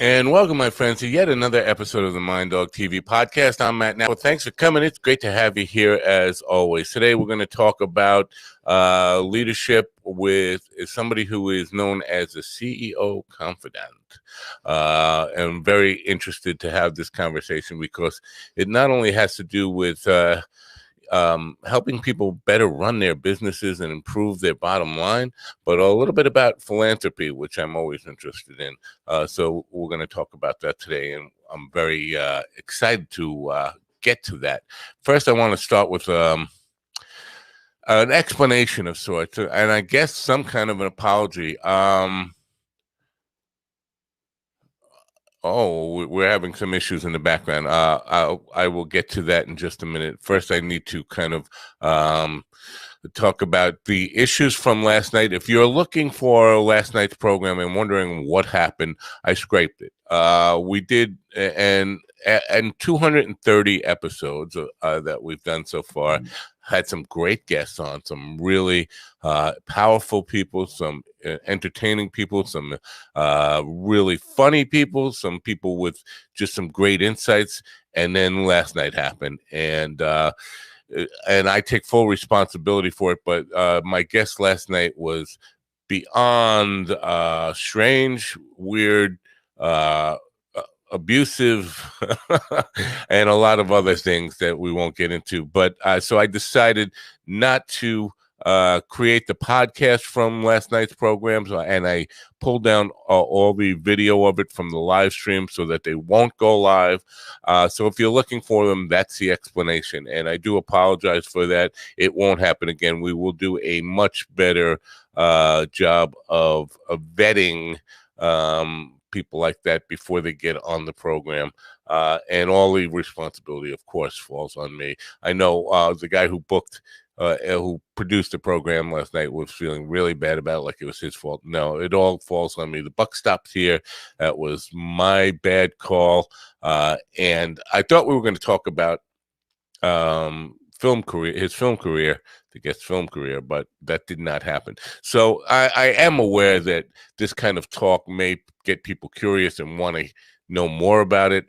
And welcome, my friends, to yet another episode of the Mind Dog TV podcast. I'm Matt Now. Thanks for coming. It's great to have you here as always. Today, we're going to talk about leadership with somebody who is known as the CEO Confidant. I'm very interested to have this conversation because it not only has to do with helping people better run their businesses and improve their bottom line, but a little bit about philanthropy, which I'm always interested in. So we're going to talk about that today, and I'm very excited to get to that. First, I want to start with an explanation of sorts, and I guess some kind of an apology. Oh, we're having some issues in the background. I will get to that in just a minute. First, I need to kind of talk about the issues from last night. If you're looking for last night's program and wondering what happened, I scraped it. We did, and 230 episodes that we've done so far. Had some great guests on, some really powerful people, some entertaining people, some really funny people, some people with just some great insights. And then last night happened, and I take full responsibility for it. But my guest last night was beyond strange, weird, abusive, and a lot of other things that we won't get into. But so I decided not to create the podcast from last night's programs, and I pulled down all the video of it from the live stream so that they won't go live. So if you're looking for them, that's the explanation. And I do apologize for that. It won't happen again. We will do a much better job of vetting people like that before they get on the program, and all the responsibility, of course, falls on me. I know the guy who produced the program last night was feeling really bad about it, like it was his fault. No, it all falls on me. The buck stops here. That was my bad call, and I thought we were going to talk about his film career, the guest film career, but that did not happen. So I am aware that this kind of talk may get people curious and want to know more about it.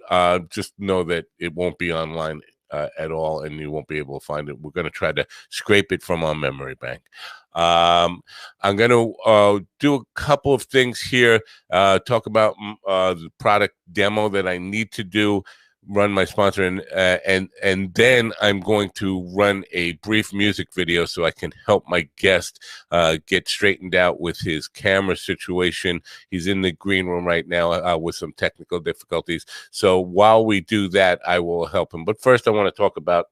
Just know that it won't be online at all, and you won't be able to find it. We're going to try to scrape it from our memory bank. I'm going to do a couple of things here, talk about the product demo that I need to do, run my sponsor, and then I'm going to run a brief music video so I can help my guest get straightened out with his camera situation. He's in the green room right now with some technical difficulties. So while we do that, I will help him. But first, I want to talk about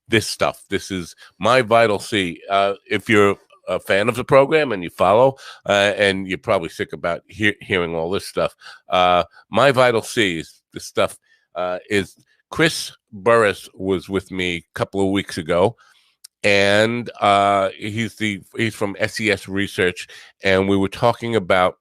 this stuff. This is my Vital C. If you're a fan of the program and you follow, and you're probably sick about hearing all this stuff, my Vital C is this stuff. Is Chris Burris was with me a couple of weeks ago, and he's from SES Research, and we were talking about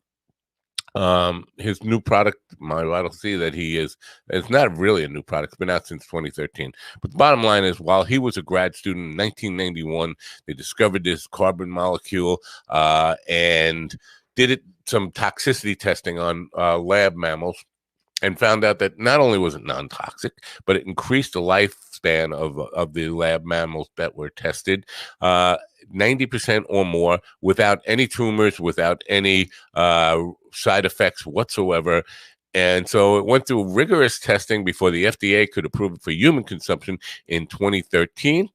his new product, my Vital C, that it's not really a new product. It's been out since 2013. But the bottom line is, while he was a grad student in 1991, they discovered this carbon molecule and did some toxicity testing on lab mammals, and found out that not only was it non-toxic, but it increased the lifespan of the lab mammals that were tested 90% or more, without any tumors, without any side effects whatsoever. And so it went through rigorous testing before the FDA could approve it for human consumption in 2013.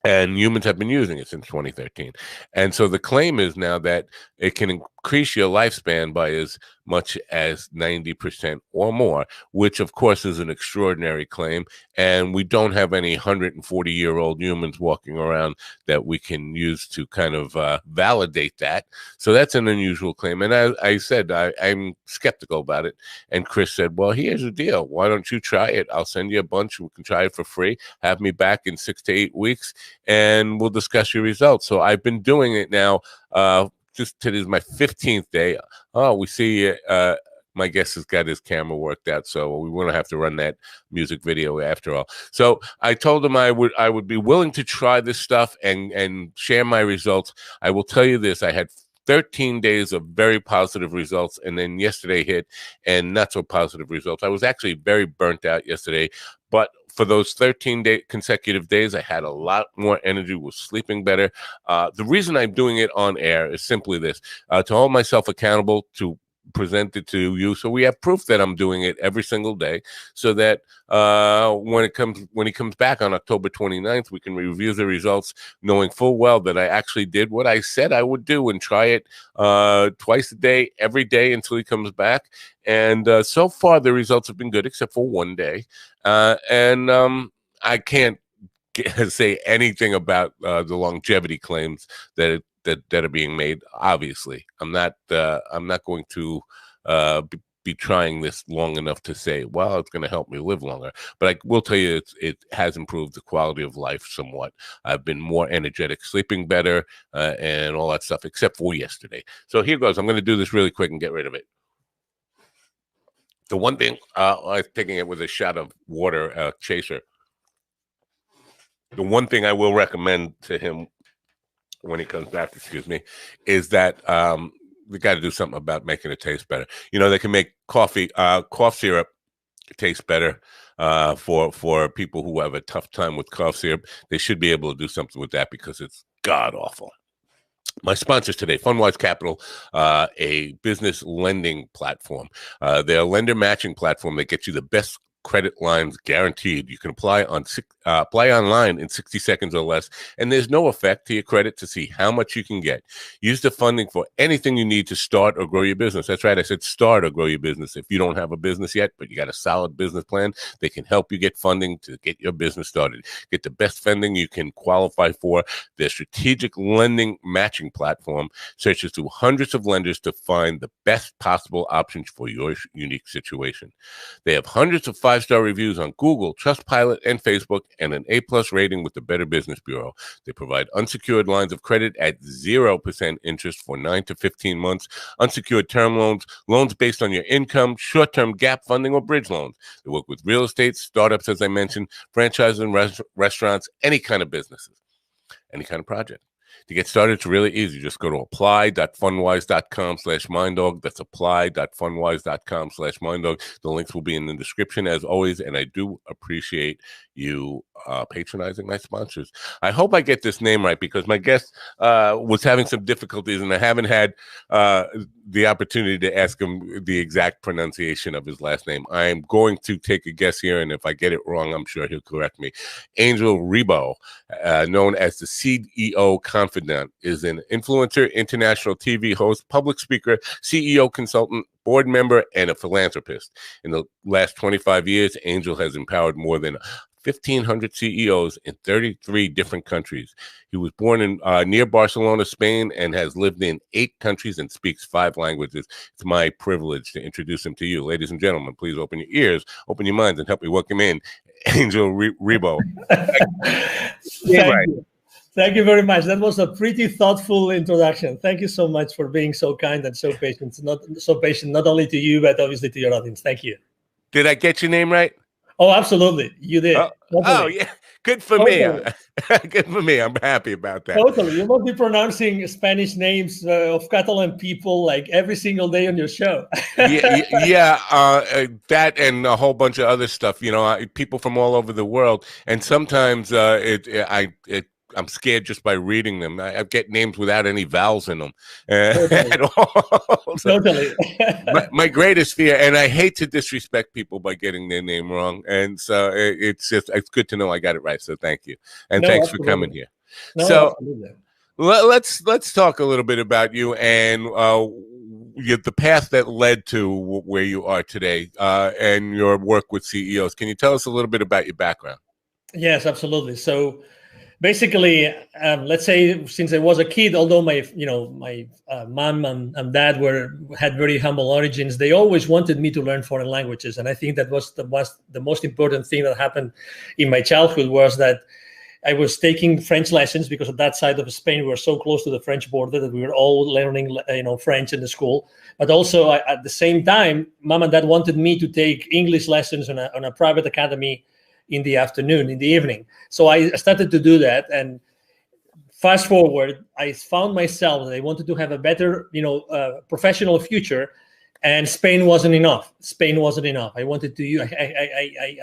And humans have been using it since 2013. And so the claim is now that it can increase your lifespan by as much as 90% or more, which of course is an extraordinary claim. And we don't have any 140-year-old humans walking around that we can use to kind of validate that. So that's an unusual claim. And I said, I'm skeptical about it. And Chris said, well, here's the deal. Why don't you try it? I'll send you a bunch. We can try it for free. Have me back in 6 to 8 weeks, and we'll discuss your results. So I've been doing it now. Just today is my 15th day. Oh, we see my guest has got his camera worked out, so we won't have to run that music video after all. So I told him I would be willing to try this stuff and share my results. I will tell you this: I had 13 days of very positive results, and then yesterday hit and not so positive results. I was actually very burnt out yesterday, but for those 13 consecutive days, I had a lot more energy, was sleeping better. The reason I'm doing it on air is simply this, to hold myself accountable, to present it to you, so we have proof that I'm doing it every single day, so that when he comes back on October 29th, we can review the results, knowing full well that I actually did what I said I would do and try it twice a day, every day until he comes back. And so far, the results have been good, except for one day. I can't say anything about the longevity claims that are being made. Obviously, I'm not going to be trying this long enough to say, well, it's going to help me live longer. But I will tell you, it has improved the quality of life somewhat. I've been more energetic, sleeping better, and all that stuff, except for yesterday. So here goes. I'm going to do this really quick and get rid of it. The one thing, I was taking it with a shot of water, chaser. The one thing I will recommend to him when he comes back, is that we got to do something about making it taste better. They can make cough syrup taste better for people who have a tough time with cough syrup. They should be able to do something with that because it's god awful. My sponsors today, FundWise Capital, a business lending platform. They're a lender matching platform that gets you the best credit lines guaranteed. You can apply online in 60 seconds or less, and there's no effect to your credit to see how much you can get. Use the funding for anything you need to start or grow your business. That's right, I said start or grow your business. If you don't have a business yet, but you got a solid business plan, they can help you get funding to get your business started. Get the best funding you can qualify for. Their strategic lending matching platform searches through hundreds of lenders to find the best possible options for your unique situation. They have hundreds of 5-star reviews on Google, Trustpilot, and Facebook, and an A+ rating with the Better Business Bureau. They provide unsecured lines of credit at 0% interest for 9 to 15 months, unsecured term loans, loans based on your income, short-term gap funding, or bridge loans. They work with real estate, startups, as I mentioned, franchises and restaurants, any kind of businesses, any kind of project. To get started, it's really easy. Just go to apply.fundwise.com/minddog. That's apply.fundwise.com/minddog. The links will be in the description as always, and I do appreciate you patronizing my sponsors. I hope I get this name right because my guest was having some difficulties, and I haven't had the opportunity to ask him the exact pronunciation of his last name. I am going to take a guess here, and if I get it wrong, I'm sure he'll correct me. Angel Rebo, known as the CEO Confidant, is an influencer, international TV host, public speaker, CEO consultant, board member, and a philanthropist. In the last 25 years, Angel has empowered more than 1,500 CEOs in 33 different countries. He was born in near Barcelona, Spain, and has lived in 8 countries and speaks 5 languages. It's my privilege to introduce him to you. Ladies and gentlemen, please open your ears, open your minds, and help me welcome in Angel Rebo. Thank you. Thank you very much. That was a pretty thoughtful introduction. Thank you so much for being so kind and so patient. Not only to you, but obviously to your audience. Thank you. Did I get your name right? Oh, absolutely. You did. Oh yeah. Good for me. Good for me. I'm happy about that. Totally. You must be pronouncing Spanish names of Catalan people like every single day on your show. That and a whole bunch of other stuff. People from all over the world, and sometimes I'm scared just by reading them. I get names without any vowels in them at all. Totally. my greatest fear, and I hate to disrespect people by getting their name wrong, and so it's good to know I got it right. So thank you, and thanks for coming here. So let's talk a little bit about you and the path that led to where you are today, and your work with CEOs. Can you tell us a little bit about your background? Yes, absolutely. So basically, let's say since I was a kid, although my mom and dad had very humble origins, they always wanted me to learn foreign languages, and I think that was the most important thing that happened in my childhood was that I was taking French lessons because at that side of Spain we were so close to the French border that we were all learning French in the school. But also at the same time, mom and dad wanted me to take English lessons on a private academy in the afternoon, in the evening. So I started to do that, and Fast forward, I found myself that I wanted to have a better, professional future, and Spain wasn't enough. Spain wasn't enough. I wanted to.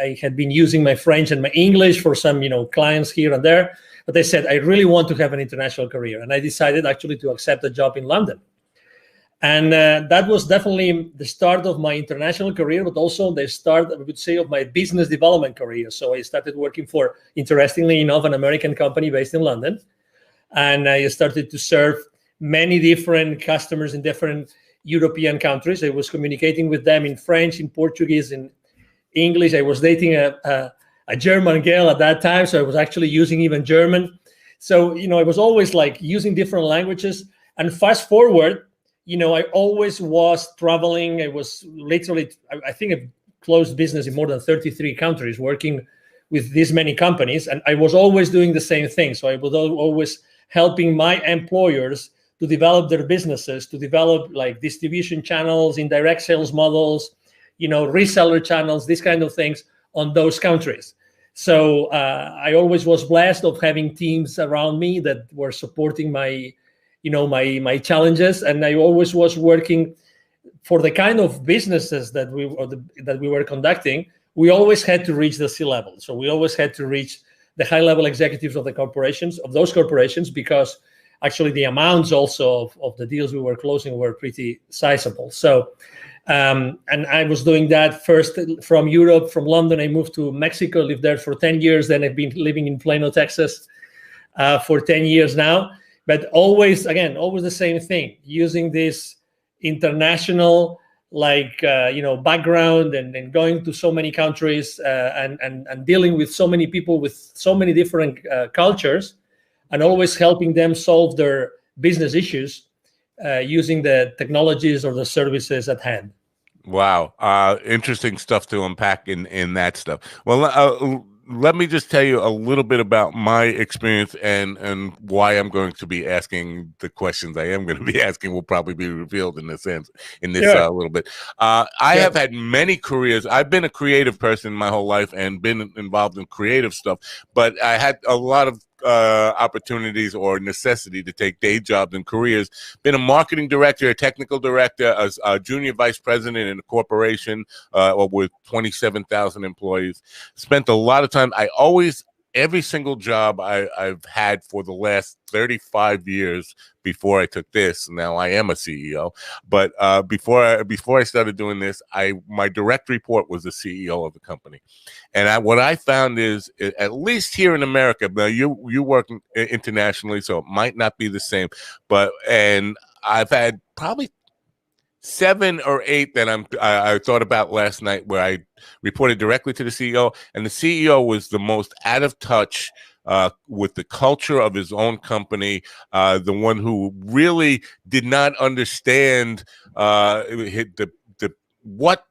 I had been using my French and my English for some, clients here and there, but I said I really want to have an international career, and I decided actually to accept a job in London. And that was definitely the start of my international career, but also the start, I would say, of my business development career. So I started working for, interestingly enough, an American company based in London. And I started to serve many different customers in different European countries. I was communicating with them in French, in Portuguese, in English. I was dating a German girl at that time, so I was actually using even German. So, I was always like using different languages. And fast forward, I always was traveling. I was literally, I think I've closed business in more than 33 countries, working with this many companies. And I was always doing the same thing. So I was always helping my employers to develop their businesses, to develop like distribution channels, indirect sales models, reseller channels, these kind of things on those countries. So I always was blessed of having teams around me that were supporting my challenges, and I always was working for the kind of businesses that we were conducting. We always had to reach the C-level, so we always had to reach the high-level executives of those corporations, because actually the amounts also of the deals we were closing were pretty sizable. So, and I was doing that first from Europe, from London. I moved to Mexico, lived there for 10 years. Then I've been living in Plano, Texas, for 10 years now. But always the same thing, using this international background and going to so many countries and dealing with so many people with so many different cultures, and always helping them solve their business issues using the technologies or the services at hand. Wow. Interesting stuff to unpack in that stuff. Well, let me just tell you a little bit about my experience and why I'm going to be asking the questions I am going to be asking will probably be revealed in this little bit. I have had many careers. I've been a creative person my whole life and been involved in creative stuff, but I had a lot of opportunities or necessity to take day jobs and careers. Been a marketing director, a technical director, a junior vice president in a corporation with 27,000 employees. Spent a lot of time. Every single job I've had for the last 35 years before I took this. Now I am a CEO, but before I started doing this, my direct report was the CEO of the company. And what I found is, at least here in America, now you work internationally, so it might not be the same, and I've had probably 7 or 8 that I thought about last night, where I reported directly to the CEO, and the CEO was the most out of touch with the culture of his own company, the one who really did not understand what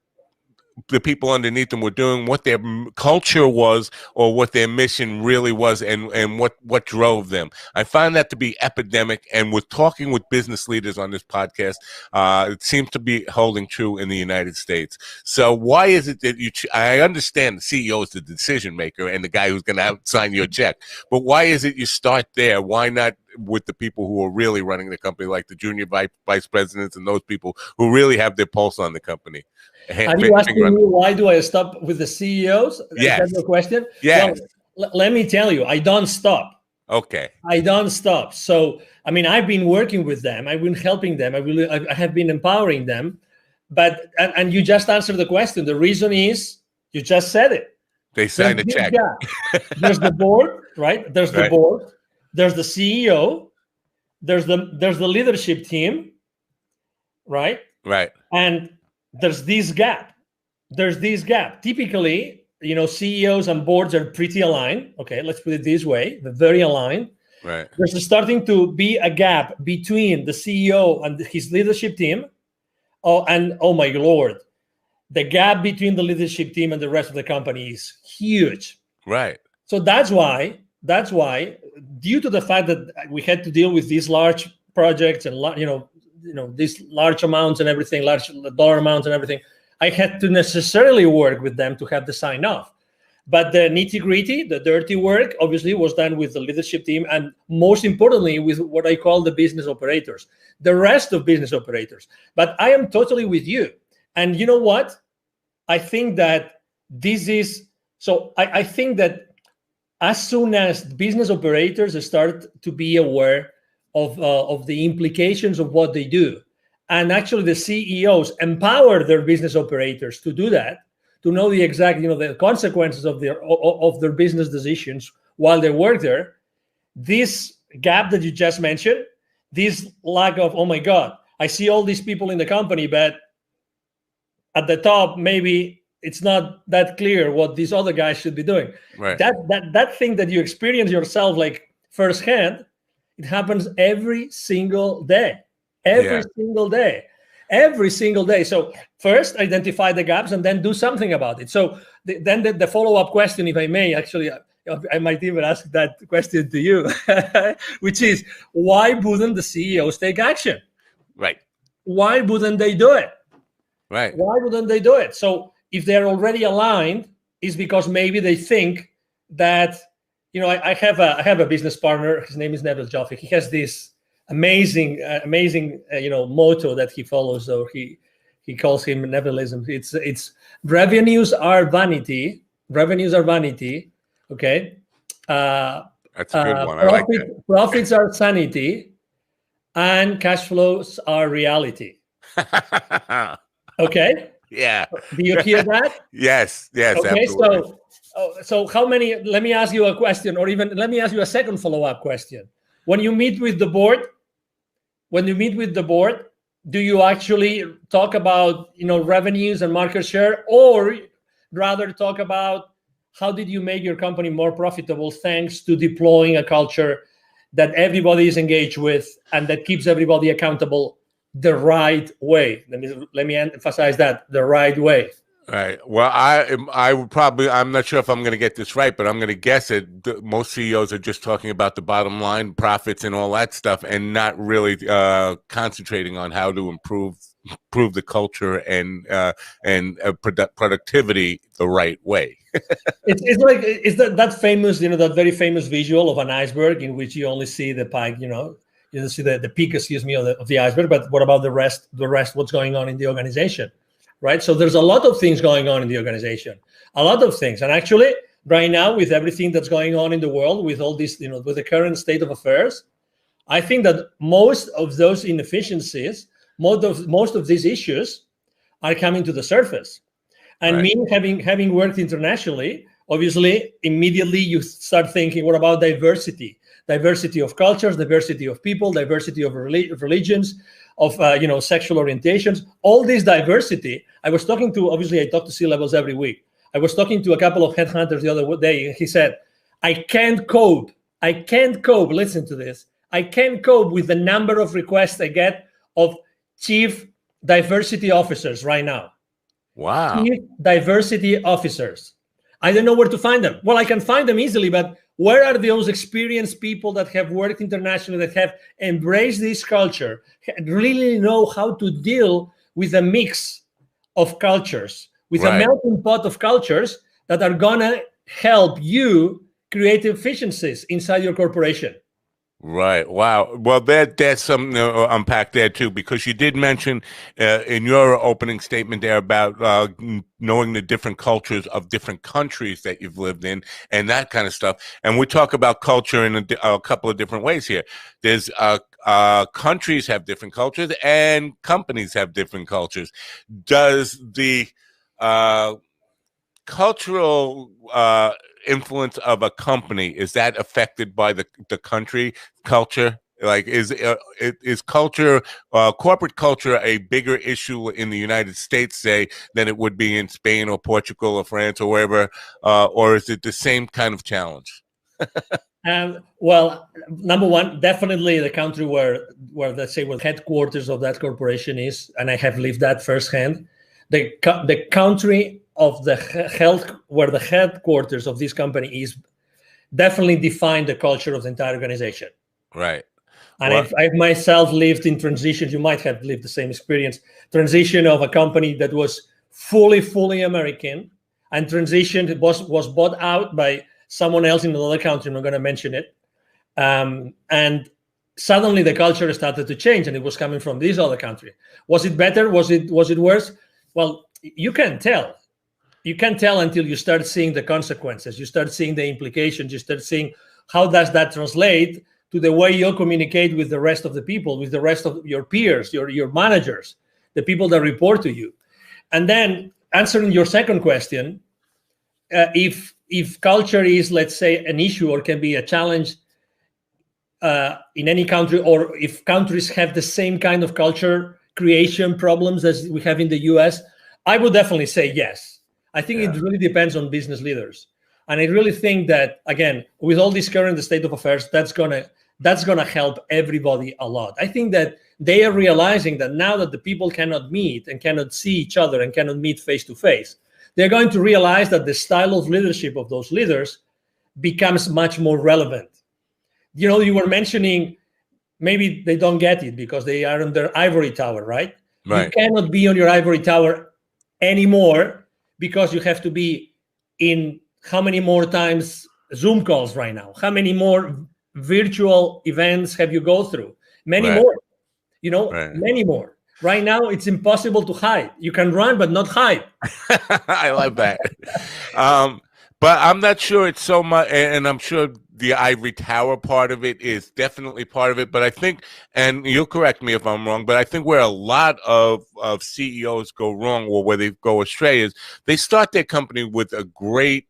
the people underneath them were doing, what their culture was, or what their mission really was, and what drove them. I find that to be epidemic, and with talking with business leaders on this podcast, it seems to be holding true in the United States. So why is it that I understand the CEO is the decision maker and the guy who's going to sign your check, but why is it you start there? Why not with the people who are really running the company, like the junior vice presidents and those people who really have their pulse on the company? Are you asking me why do I stop with the CEOs? Yes. Is that your question? Yes. Well, let me tell you, I don't stop. Okay. I don't stop. So, I've been working with them. I've been helping them. I have been empowering them. But, and you just answered the question. The reason is, you just said it. They signed a check. There's the board, right? There's the board. There's the CEO. There's the leadership team, right? Right. And there's this gap. Typically, CEOs and boards are pretty aligned. Okay, let's put it this way. They're very aligned. Right. There's starting to be a gap between the CEO and his leadership team. Oh my Lord. The gap between the leadership team and the rest of the company is huge. Right. So that's why, due to the fact that we had to deal with these large projects and these large amounts and everything, large dollar amounts and everything, I had to necessarily work with them to have the sign off. But the nitty-gritty, the dirty work, obviously was done with the leadership team, and most importantly with what I call the business operators, the rest of business operators. But I am totally with you. And you know what? I think that this is, so I think that as soon as business operators start to be aware of the implications of what they do, and actually the CEOs empower their business operators to do that, to know the exact, the consequences of their business decisions while they work there, this gap that you just mentioned, this lack of, oh my God, I see all these people in the company, but at the top, maybe it's not that clear what these other guys should be doing. Right. That thing that you experience yourself like firsthand, it happens every single day. Every single day. Every single day. So first identify the gaps and then do something about it. So then the follow-up question, if I may, actually, I might even ask that question to you, which is, why wouldn't the CEOs take action? Right. Why wouldn't they do it? Right. Why wouldn't they do it? So if they're already aligned, it's because maybe they think that, I have a business partner. His name is Neville Joffe. He has this amazing motto that he follows, or he calls him Nevilism. It's revenues are vanity. Revenues are vanity. Okay. That's a good one. I like that. Profits are sanity, and cash flows are reality. Okay. Yeah. Do you hear that? Yes. Okay. Absolutely. So how many? Let me ask you a question, or even let me ask you a second follow-up question. When you meet with the board, do you actually talk about revenues and market share, or rather talk about how did you make your company more profitable thanks to deploying a culture that everybody is engaged with and that keeps everybody accountable the right way? Let me emphasize that, the right way. Right. Well, I would probably, I'm not sure if I'm going to get this right, but I'm going to guess it. Most CEOs are just talking about the bottom line, profits, and all that stuff, and not really concentrating on how to improve the culture and productivity the right way. It's like that famous, that very famous visual of an iceberg in which you only see the pike, you see the peak, of the iceberg, but what about the rest? What's going on in the organization? Right. So there's a lot of things going on in the organization, a lot of things. And actually, right now, with everything that's going on in the world, with all this, with the current state of affairs, I think that most of those inefficiencies, most of these issues are coming to the surface. And me having worked internationally, obviously, immediately you start thinking, what about diversity? Diversity of cultures, diversity of people, diversity of religions, of sexual orientations, all this diversity. I talk to C-levels every week. I was talking to a couple of headhunters the other day, and he said, I can't cope, listen to this, I can't cope with the number of requests I get of chief diversity officers right now. Wow. Chief diversity officers. I don't know where to find them. Well, I can find them easily, but where are those experienced people that have worked internationally, that have embraced this culture, really know how to deal with a mix of cultures, with a melting pot of cultures that are going to help you create efficiencies inside your corporation? Right. Wow. Well, that's something to unpack there too, because you did mention in your opening statement there about knowing the different cultures of different countries that you've lived in and that kind of stuff. And we talk about culture in a couple of different ways here. There's countries have different cultures and companies have different cultures. Does the cultural influence of a company, is that affected by the country culture? Like, is culture, corporate culture, a bigger issue in the United States, say, than it would be in Spain or Portugal or France or wherever, or is it the same kind of challenge? Well, number one, definitely the country where let's say where the headquarters of that corporation is, and I have lived that firsthand. The country of the health, where the headquarters of this company is, definitely define the culture of the entire organization. Right. And I've myself lived in transitions. You might have lived the same experience. Transition of a company that was fully American, and transitioned. It was bought out by someone else in another country. I'm not going to mention it. And suddenly the culture started to change, and it was coming from this other country. Was it better? Was it worse? Well, you can't tell. You can't tell until you start seeing the consequences. You start seeing the implications. You start seeing how does that translate to the way you communicate with the rest of the people, with the rest of your peers, your managers, the people that report to you. And then answering your second question, if culture is, let's say, an issue or can be a challenge in any country, or if countries have the same kind of culture creation problems as we have in the US, I would definitely say yes. I think it really depends on business leaders. And I really think that, again, with all this current state of affairs, that's gonna help everybody a lot. I think that they are realizing that now that the people cannot meet and cannot see each other and cannot meet face to face, they're going to realize that the style of leadership of those leaders becomes much more relevant. You were mentioning maybe they don't get it because they are on their ivory tower, right? You cannot be on your ivory tower anymore because you have to be in how many more times Zoom calls right now? How many more virtual events have you go through? Many more, many more. Right now, it's impossible to hide. You can run, but not hide. I love that. But I'm not sure it's so much, and I'm sure the ivory tower part of it is definitely part of it. But I think, and you'll correct me if I'm wrong, but I think where a lot of CEOs go wrong, or where they go astray, is they start their company with a great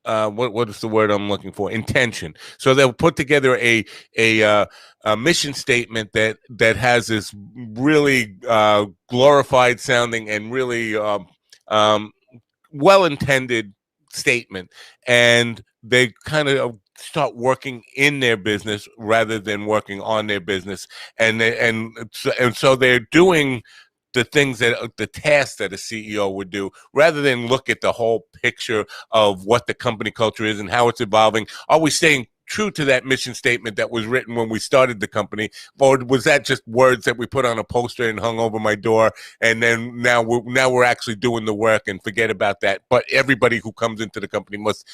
what is the word I'm looking for? Intention. So they'll put together a mission statement that has this really glorified sounding and really well-intended statement, and they kind of start working in their business rather than working on their business, and so they're doing the things the tasks that a CEO would do, rather than look at the whole picture of what the company culture is and how it's evolving. Are we staying true to that mission statement that was written when we started the company, or was that just words that we put on a poster and hung over my door, and then now we're actually doing the work and forget about that? But everybody who comes into the company must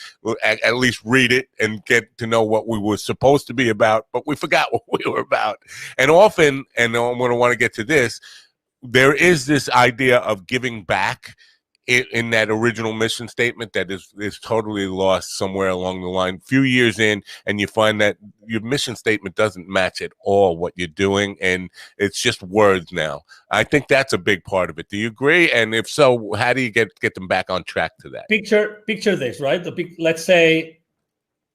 at least read it and get to know what we were supposed to be about, but we forgot what we were about. And often, and I'm going to want to get to this, there is this idea of giving back in that original mission statement that is totally lost somewhere along the line. Few years in, and you find that your mission statement doesn't match at all what you're doing, and it's just words now. I think that's a big part of it. Do you agree? And if so, how do you get them back on track to that? Picture this, right?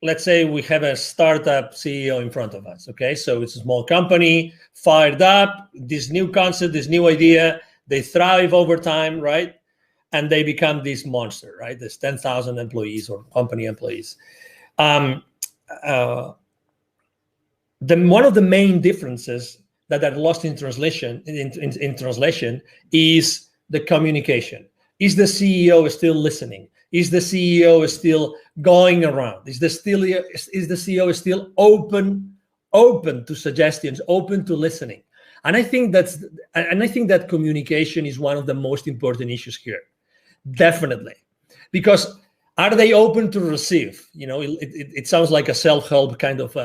Let's say we have a startup CEO in front of us. Okay, so it's a small company, fired up, this new concept, this new idea, they thrive over time, right? And they become this monster, right? There's 10,000 employees or company employees. One of the main differences that are lost in translation is the communication. Is the CEO still listening? Is the CEO still going around? Is the CEO still open to suggestions, open to listening? And I think that communication is one of the most important issues here. Definitely. Because are they open to receive? It sounds like a self-help kind of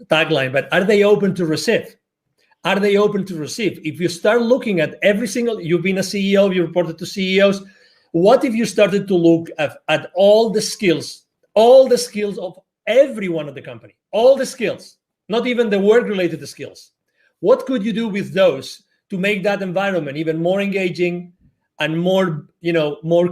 tagline, but are they open to receive? Are they open to receive? If you start looking at you've been a CEO, you reported to CEOs, what if you started to look at all the skills of everyone at the company, all the skills, not even the work-related skills? What could you do with those to make that environment even more engaging and more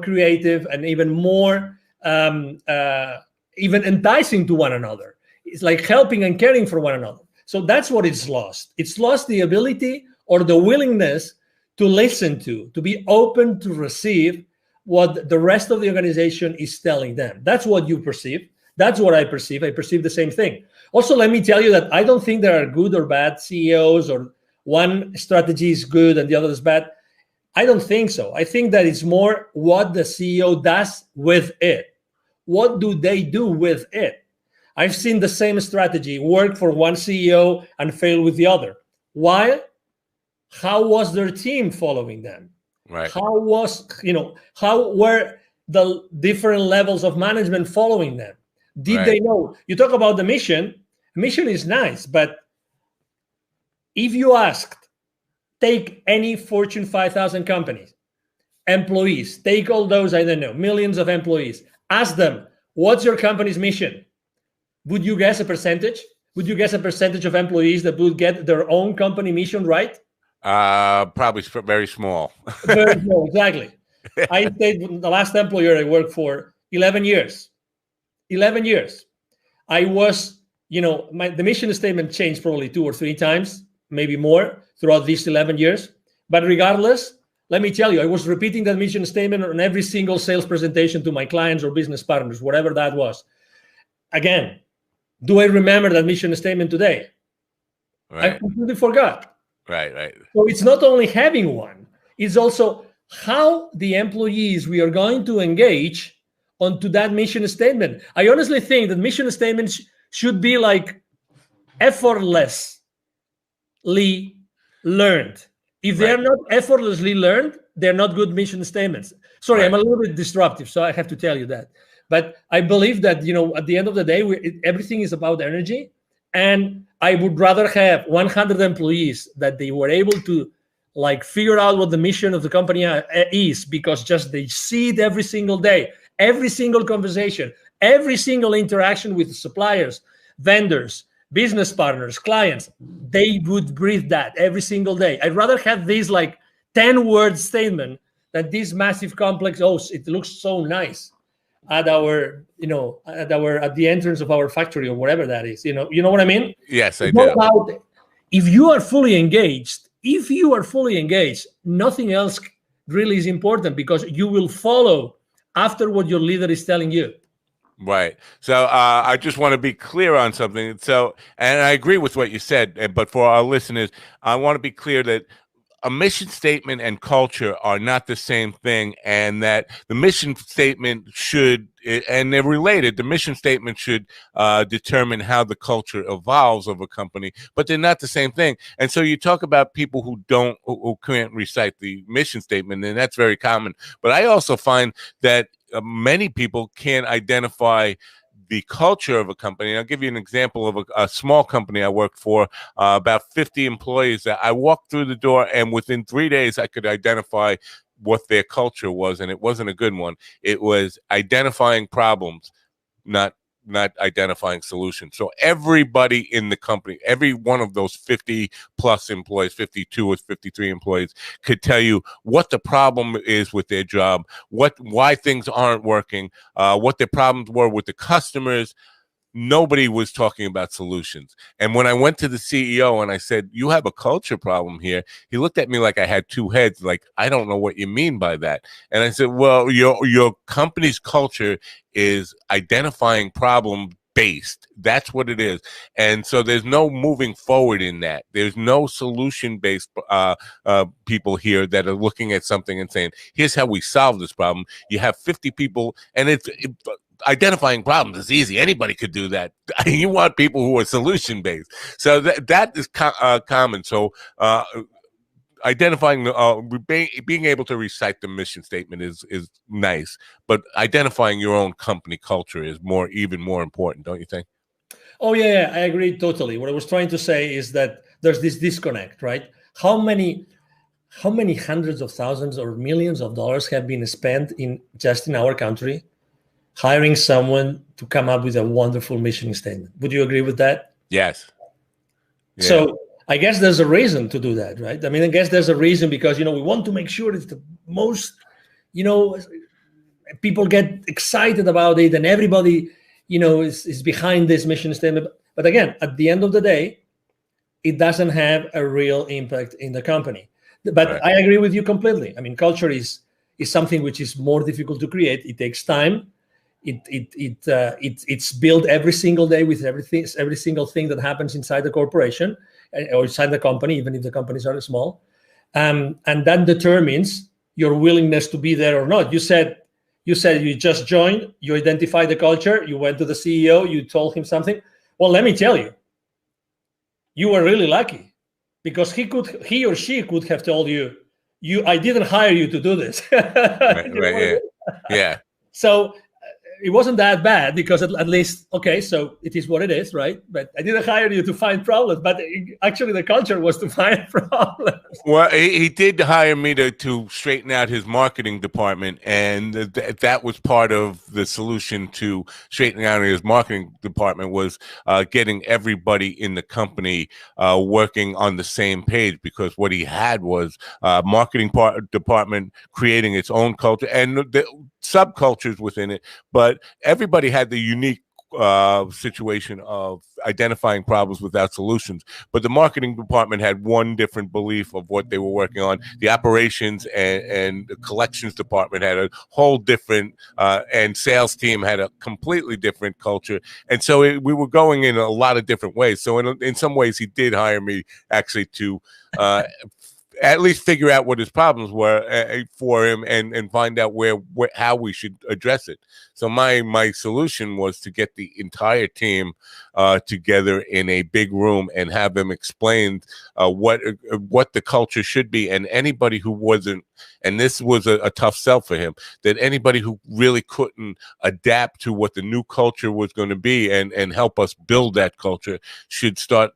creative and even more even enticing to one another? It's like helping and caring for one another. So that's what it's lost. It's lost the ability or the willingness to listen to be open to receive what the rest of the organization is telling them. That's what you perceive. That's what I perceive. I perceive the same thing. Also, let me tell you that I don't think there are good or bad CEOs, or one strategy is good and the other is bad. I don't think so. I think that it's more what the CEO does with it. What do they do with it? I've seen the same strategy work for one CEO and fail with the other. Why? How was their team following them? Right. How were the different levels of management following them? Did Right. they know? You talk about the mission. Mission is nice, but if you asked, take any Fortune 5,000 companies, employees, take all those, I don't know, millions of employees, ask them, what's your company's mission? Would you guess a percentage? Would you guess a percentage of employees that would get their own company mission right? Probably very small. Very small, exactly. I stayed the last employer I worked for 11 years. 11 years. I was, the mission statement changed probably 2 or 3 times, maybe more throughout these 11 years. But regardless, let me tell you, I was repeating that mission statement on every single sales presentation to my clients or business partners, whatever that was. Again, do I remember that mission statement today? Right. I completely forgot. Right. So it's not only having one, it's also how the employees we are going to engage onto that mission statement. I honestly think that mission statements should be like effortlessly learned. If they're not effortlessly learned, they're not good mission statements. Sorry, I'm a little bit disruptive, so I have to tell you that. But I believe that, at the end of the day, everything is about energy. And I would rather have 100 employees that they were able to figure out what the mission of the company is, because just they see it every single day, every single conversation, every single interaction with suppliers, vendors, business partners, clients, they would breathe that every single day. I'd rather have this 10-word statement than this massive complex, it looks so nice at our, at the entrance of our factory or whatever that is. You know what I mean? Yes, I do. If you are fully engaged, nothing else really is important, because you will follow after what your leader is telling you. Right. So I just want to be clear on something. So, and I agree with what you said, but for our listeners, I want to be clear that a mission statement and culture are not the same thing, and that the mission statement should, and they're related, the mission statement should determine how the culture evolves of a company, but they're not the same thing. And so you talk about people who can't recite the mission statement, and that's very common. But I also find that many people can't identify the culture of a company. I'll give you an example of a small company I worked for, about 50 employees. That I walked through the door, and within 3 days, I could identify what their culture was, and it wasn't a good one. It was identifying problems, not identifying solutions. So everybody in the company, every one of those 50 plus employees, 52 or 53 employees, could tell you what the problem is with their job, why things aren't working, what their problems were with the customers. Nobody was talking about solutions. And when I went to the CEO and I said, you have a culture problem here, he looked at me like I had two heads, like, I don't know what you mean by that. And I said, well, your company's culture is identifying problem based. That's what it is. And so there's no moving forward in that. There's no solution based people here that are looking at something and saying, here's how we solve this problem. You have 50 people, and identifying problems is easy. Anybody could do that. You want people who are solution based. So that is common. So identifying being able to recite the mission statement is nice, but identifying your own company culture is even more important, don't you think? Oh yeah, I agree totally. What I was trying to say is that there's this disconnect, right? How many hundreds of thousands or millions of dollars have been spent just in our country hiring someone to come up with a wonderful mission statement? Would you agree with that? Yes. Yeah. So I guess there's a reason to do that, right? I mean, I guess there's a reason, because, we want to make sure it's the most, people get excited about it, and everybody, is behind this mission statement. But again, at the end of the day, it doesn't have a real impact in the company. But right. I agree with you completely. I mean, culture is something which is more difficult to create. It takes time. It's built every single day with every single thing that happens inside the corporation or inside the company, even if the companies are small, and that determines your willingness to be there or not. You said you just joined, you identified the culture, you went to the CEO, you told him something. Well, let me tell you, you were really lucky, because he or she could have told you, I didn't hire you to do this. Right, You know right, what I yeah, mean? yeah. So it wasn't that bad because at least, okay, so it is what it is, right? But I didn't hire you to find problems, but actually the culture was to find problems. Well, he did hire me to straighten out his marketing department, and that was part of the solution to straightening out his marketing department was getting everybody in the company working on the same page. Because what he had was marketing department creating its own culture and the subcultures within it, but everybody had the unique situation of identifying problems without solutions. But the marketing department had one different belief of what they were working on. The operations and the collections department had a whole different, and sales team had a completely different culture. And so we were going in a lot of different ways. So in some ways, he did hire me actually to at least figure out what his problems were for him and find out how we should address it. So my solution was to get the entire team together in a big room and have them explain what the culture should be. And anybody who wasn't, and this was a tough sell for him, that anybody who really couldn't adapt to what the new culture was going to be and help us build that culture should start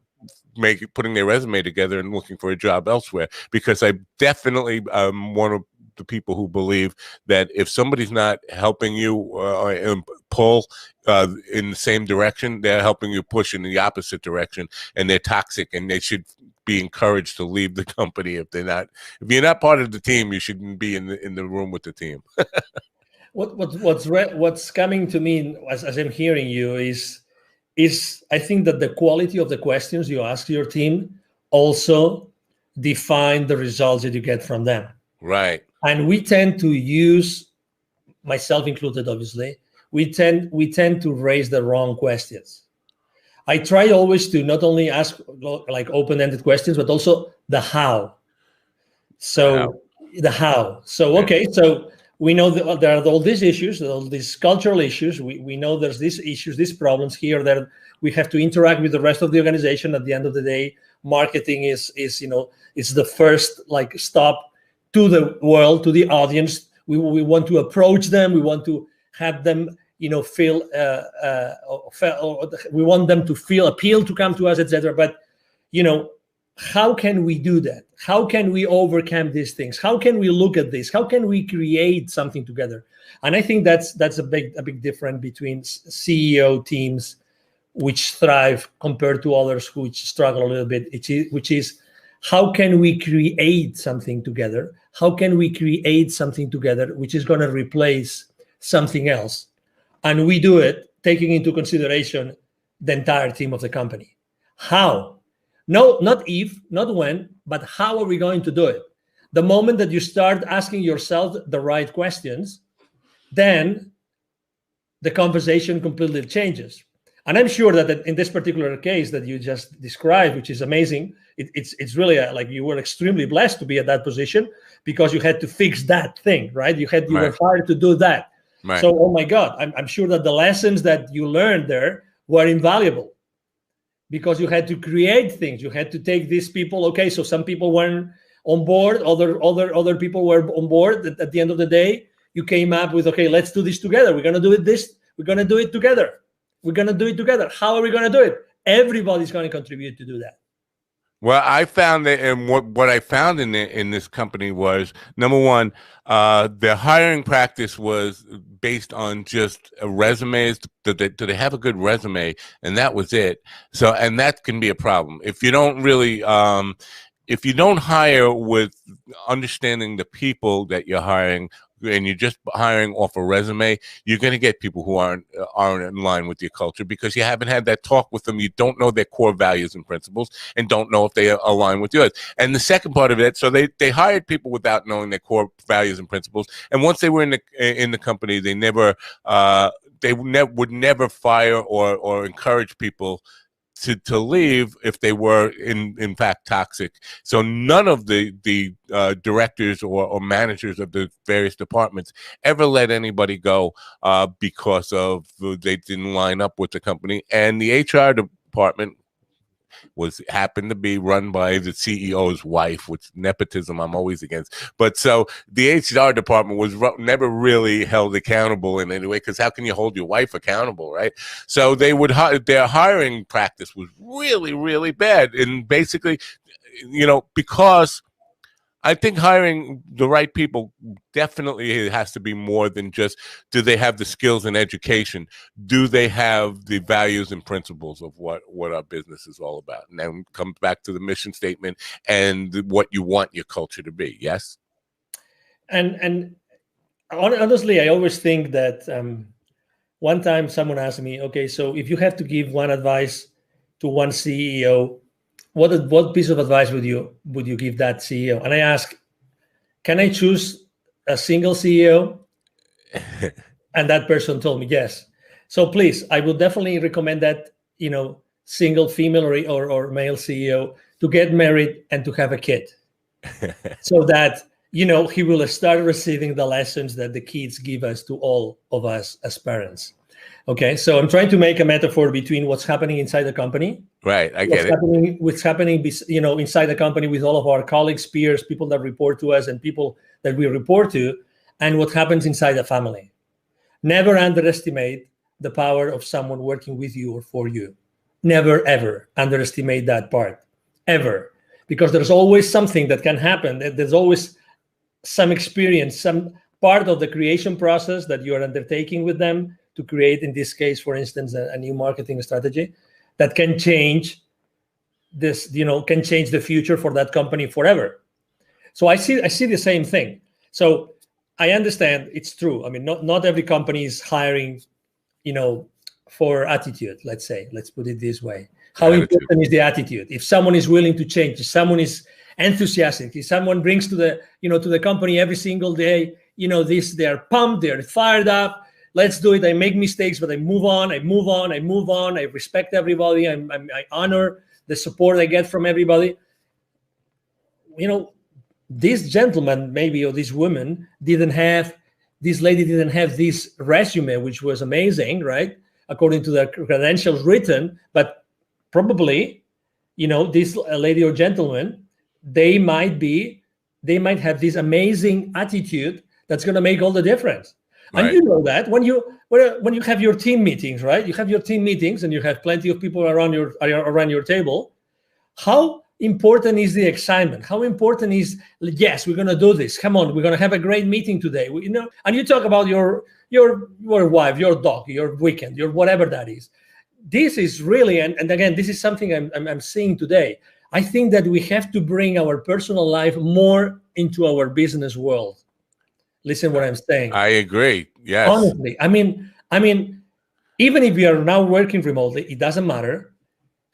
putting their resume together and looking for a job elsewhere. Because I definitely one of the people who believe that if somebody's not helping you pull in the same direction, they're helping you push in the opposite direction, and they're toxic, and they should be encouraged to leave the company. If you're not part of the team, you shouldn't be in the room with the team. What's coming to me as I'm hearing you is I think that the quality of the questions you ask your team also define the results that you get from them. Right. And we tend to use, myself included, obviously, we tend to raise the wrong questions. I try always to not only ask like open-ended questions, but also the how. So the how. So, okay, so we know that there are all these issues, all these cultural issues. We know there's these issues, these problems here that we have to interact with the rest of the organization. At the end of the day, marketing is it's the first like stop to the world, to the audience. We want to approach them. We want to have them, feel. We want them to feel appealed to come to us, etc. But how can we do that? How can we overcome these things? How can we look at this? How can we create something together? And I think that's a big difference between CEO teams which thrive compared to others which struggle a little bit, which is how can we create something together? How can we create something together which is going to replace something else? And we do it taking into consideration the entire team of the company. How? No, not if, not when, but how are we going to do it? The moment that you start asking yourself the right questions, then the conversation completely changes. And I'm sure that in this particular case that you just described, which is amazing, it's really like you were extremely blessed to be at that position because you had to fix that thing, right? You were hired to do that. Right. So, oh my God, I'm sure that the lessons that you learned there were invaluable. Because you had to create things, you had to take these people. Okay, so some people weren't on board, other people were on board. At the end of the day, you came up with, okay, let's do this together. We're gonna do it we're gonna do it together. We're gonna do it together. How are we gonna do it? Everybody's gonna contribute to do that. Well, I found that, and what I found in this company was, number one, their hiring practice was based on just resumes. Do they have a good resume? And that was it. So, and that can be a problem if you don't really, if you don't hire with understanding the people that you're hiring, and you're just hiring off a resume, you're going to get people who aren't in line with your culture because you haven't had that talk with them. You don't know their core values and principles and don't know if they align with yours. And the second part of it, so they hired people without knowing their core values and principles. And once they were in the company, they would never fire or encourage people to leave if they were in fact toxic. So none of the directors or managers of the various departments ever let anybody go because of they didn't line up with the company. And the HR department happened to be run by the CEO's wife, which nepotism I'm always against. But so the HR department was never really held accountable in any way, because how can you hold your wife accountable, right? So they would their hiring practice was really, really bad, and basically, because I think hiring the right people definitely has to be more than just, do they have the skills and education? Do they have the values and principles of what our business is all about? And then comes back to the mission statement and what you want your culture to be. Yes. And honestly, I always think that one time someone asked me, okay, so if you have to give one advice to one CEO, what piece of advice would you give that CEO? And I asked, can I choose a single CEO? And that person told me yes. So please, I would definitely recommend that, single female or male CEO to get married and to have a kid, so that he will start receiving the lessons that the kids give us to all of us as parents. Okay, so I'm trying to make a metaphor between what's happening inside the company, right? I get it. What's happening, inside the company with all of our colleagues, peers, people that report to us, and people that we report to, and what happens inside the family. Never underestimate the power of someone working with you or for you. Never, ever underestimate that part, ever, because there's always something that can happen. There's always some experience, some part of the creation process that you are undertaking with them to create, in this case, for instance, a new marketing strategy that can change this, can change the future for that company forever. So I see the same thing. So I understand it's true. I mean, not every company is hiring, for attitude, let's say. Let's put it this way. How important is the attitude? If someone is willing to change, if someone is enthusiastic, if someone brings to the company every single day, they're pumped, they're fired up. Let's do it. I make mistakes, but I move on. I respect everybody. I honor the support I get from everybody. This gentleman, maybe, or this woman this lady didn't have this resume, which was amazing, right? According to the credentials written, but probably, this lady or gentleman, they might have this amazing attitude that's going to make all the difference. Right. And that when you have your team meetings, right? You have your team meetings and you have plenty of people around your table. How important is the excitement? How important is, yes, we're going to do this. Come on, we're going to have a great meeting today. And you talk about your wife, your dog, your weekend, your whatever that is. This is really, and again, this is something I'm seeing today. I think that we have to bring our personal life more into our business world. Listen what I'm saying. I agree. Yes. Honestly, I mean, even if we are now working remotely, it doesn't matter.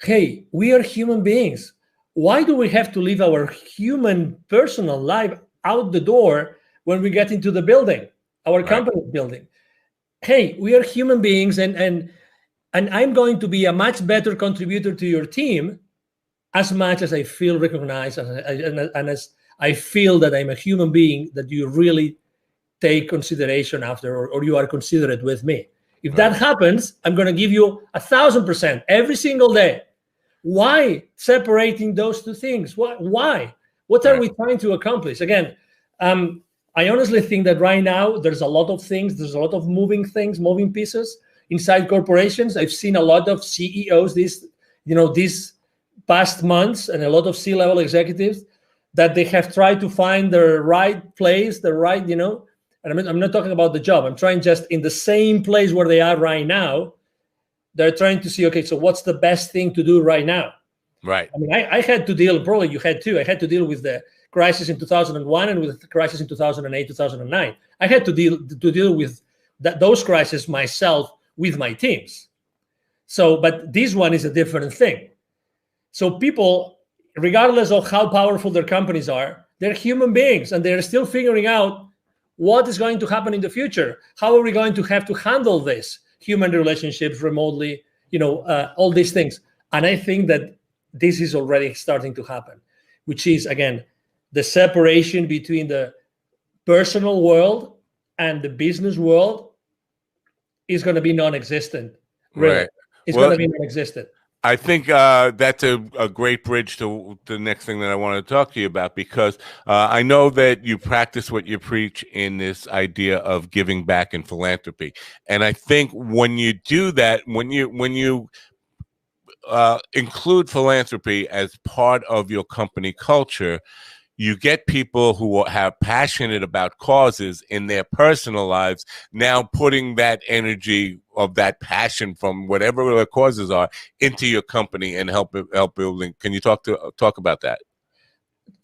Hey, we are human beings. Why do we have to leave our human personal life out the door when we get into the building, our company building? Hey, we are human beings, and I'm going to be a much better contributor to your team as much as I feel recognized and as I feel that I'm a human being that you really take consideration after, or you are considerate with me. If that happens, I'm going to give you 1,000% every single day. Why separating those two things? Why? What are we trying to accomplish? Again, I honestly think that right now there's a lot of things, there's a lot of moving pieces inside corporations. I've seen a lot of CEOs these past months, and a lot of C-level executives that they have tried to find the right place, and I'm not talking about the job. I'm trying just in the same place where they are right now. They're trying to see, okay, so what's the best thing to do right now? Right. I mean, I had to deal, probably you had too. I had to deal with the crisis in 2001 and with the crisis in 2008, 2009. I had to deal with those crises myself with my teams. So, but this one is a different thing. So people, regardless of how powerful their companies are, they're human beings, and they're still figuring out what is going to happen in the future. How are we going to have to handle this? Human relationships remotely, all these things. And I think that this is already starting to happen, which is, again, the separation between the personal world and the business world is going to be non-existent. Really. Right. It's going to be non-existent. I think that's a great bridge to the next thing that I want to talk to you about, because I know that you practice what you preach in this idea of giving back and philanthropy. And I think when you do that, when you include philanthropy as part of your company culture, you get people who have passionate about causes in their personal lives now putting that energy of that passion from whatever the causes are into your company and help building. Can you talk about that?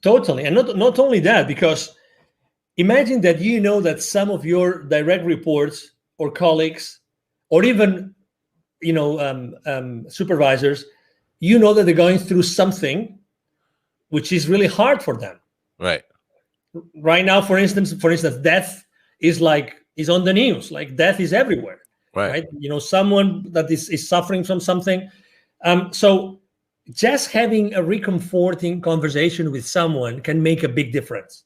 Totally. And not only that, because imagine that you know that some of your direct reports or colleagues or even supervisors, you know that they're going through something which is really hard for them. Right. Right now, for instance, death is on the news. Like, death is everywhere. Right. Someone that is suffering from something. So just having a reconforting conversation with someone can make a big difference.